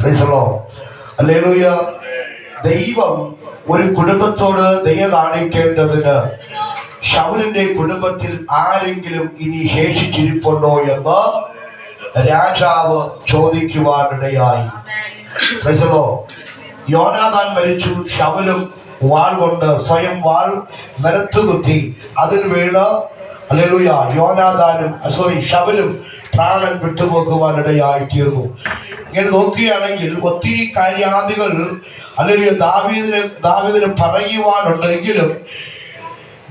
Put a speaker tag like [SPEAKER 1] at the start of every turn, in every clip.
[SPEAKER 1] Price the lord. Hallelujah. ദൈവം ഒരു കുടുംബത്തോട് ദയ കാണിക്കേണ്ടതിന് ശൗലിന്റെ കുടുംബത്തിൽ ആരെങ്കിലും ഇനി ശേഷിച്ചിരിപ്പുണ്ടോ എന്ന് രാജാവ് ചോദിക്കുവാനിടയായി. Praise the lord. യോനാഥാൻ മരിച്ചു. ശൗലും വാൾ കൊണ്ട് സ്വയം വാൾ നിലത്തുകുത്തി അതിൽ വീണ് ഹല്ലേലൂയ ശൗലും പ്രാണൻ വിട്ടുപോകുവാനിടയായി തീർന്നു. ഇങ്ങനെ നോക്കുകയാണെങ്കിൽ ഒത്തിരി കാര്യാദികൾ അല്ലെങ്കിൽ ദാവീദിന് പറയുവാനുണ്ടെങ്കിലും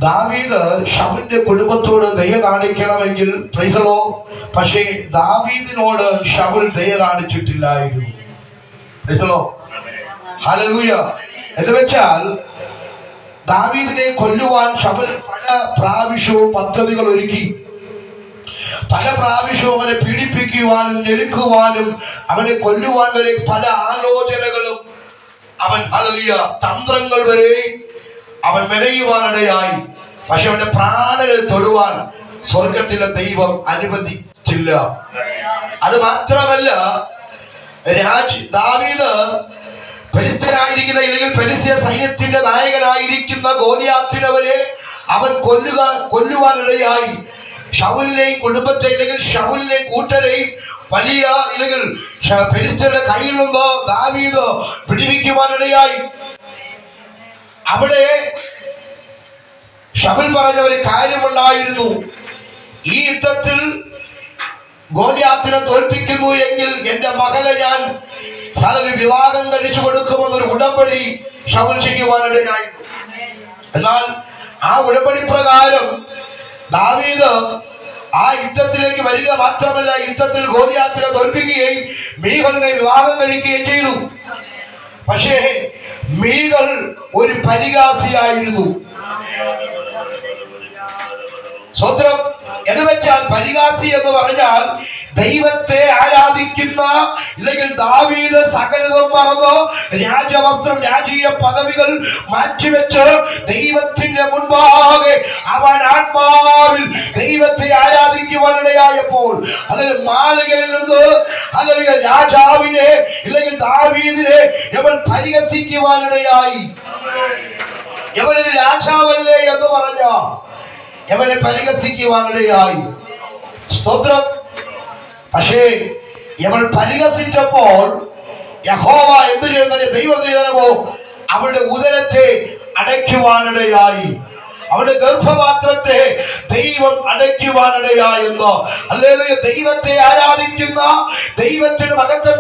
[SPEAKER 1] ദാവീദ് ശൗലിന്റെ കുടുംബത്തോട് ദയ കാണിക്കണമെങ്കിൽ പ്രൈസ് ദി ലോർഡ്, പക്ഷേ ദാവീദിനോട് ശൗൽ ദയ കാണിച്ചിട്ടില്ലായിരുന്നു. Praise the lord. ഹല്ലേലൂയ. എന്ന് വെച്ചാൽ ദാവീദിനെ കൊല്ലുവാൻ ശൗൽ പല പ്രാവശ്യവും പദ്ധതികൾ ഒരുക്കി. പല പ്രാവശ്യവും അവനെ പീഡിപ്പിക്കുവാനും ഞെരുക്കുവാനും അവനെ കൊല്ലുവാൻ വരെ പല ആലോചനകളും അവൻ ഹല്ലേലൂയ തന്ത്രങ്ങൾ വരെ അവൻ മെനയുവാനിടയായി. പക്ഷെ അവന്റെ പ്രാണനെ തൊടുവാൻ സ്വർഗത്തിലെ ദൈവം അനുവദിച്ചില്ല. അത് മാത്രമല്ല, ദാവീദ് ഫെലിസ്ത്യനായിരിക്കുന്ന അല്ലെങ്കിൽ ഫെലിസ്ത്യ സൈന്യത്തിന്റെ നായകനായിരിക്കുന്ന ഗോലിയാത്തിനെ വരെ അവൻ കൊല്ലുവാനിടയായി. ശൗലിനെയും കുടുംബത്തെ അല്ലെങ്കിൽ ശൗലിനെ കൂട്ടരെയും വലിയ അല്ലെങ്കിൽ ഫെലിസ്ത്യരുടെ കയ്യിൽ നിന്ന് ദാവീദ് പിടിവിക്കുവാനിടയായി. അവിടെ ശൗൽ പറഞ്ഞ ഒരു കാര്യമുണ്ടായിരുന്നു. ഈ യുദ്ധത്തിൽ ഗോലിയാത്തിനെ തോൽപ്പിക്കുന്നു എങ്കിൽ എന്റെ മകളെ ഞാൻ വിവാഹം കഴിച്ചു കൊടുക്കുമെന്നൊരു ഉടമ്പടി ശൗൽ ചെയ്യുവാനിടയായിരുന്നു. എന്നാൽ ആ ഉടമ്പടി പ്രകാരം ദാവീദ് ആ യുദ്ധത്തിലേക്ക് വരിക മാത്രമല്ല, യുദ്ധത്തിൽ ഗോലിയാത്തിനെ തോൽപ്പിക്കുകയും മീഖലിനെ വിവാഹം കഴിക്കുകയും ചെയ്തു. പക്ഷേ മീഖൽ ഒരു പരിഹാസിയായിരുന്നു. സ്വത്രം എന്ന് വെച്ചാൽ പരിഹാസി എന്ന് പറഞ്ഞാൽ ദൈവത്തെ ആരാധിക്കുന്ന ഇല്ലെങ്കിൽ ദാവീദ് സകലതും മറന്ന് രാജവസ്ത്രം രാജീയ പദവികൾ മാറ്റിവെച്ച് ദൈവത്തിന്റെ മുൻപാകെ അവൻ ആത്മാവിൽ ദൈവത്തെ ആരാധിക്കുവാനിടയായപ്പോൾ അല്ലെങ്കിൽ മാളികയിൽ നിന്ന് അല്ലെങ്കിൽ രാജാവിനെ ഇല്ലെങ്കിൽ ദാവീദിനെ ഇവൻ പരിഹസിക്കുവാനിടയായി. ഇവനൊരു രാജാവല്ലേ എന്ന് പറഞ്ഞ ഇവനെ പരിഹസിക്കുവാനിടയായി. സ്തോത്രം. പക്ഷേ ഇവൾ പരിഹസിച്ചപ്പോൾ യഹോവ എന്ത് ചെയ്യുന്ന ദൈവം ചെയ്തോ അവളുടെ ഉദരത്തെ അടയ്ക്കുവാനിടയായി. അവരുടെ ഗർഭപാത്രത്തെ ദൈവം അടയ്ക്കുവാനിടയായെന്ന്. അല്ലെങ്കിൽ ദൈവത്തെ ആരാധിക്കുന്ന ദൈവത്തിന് മഹത്വം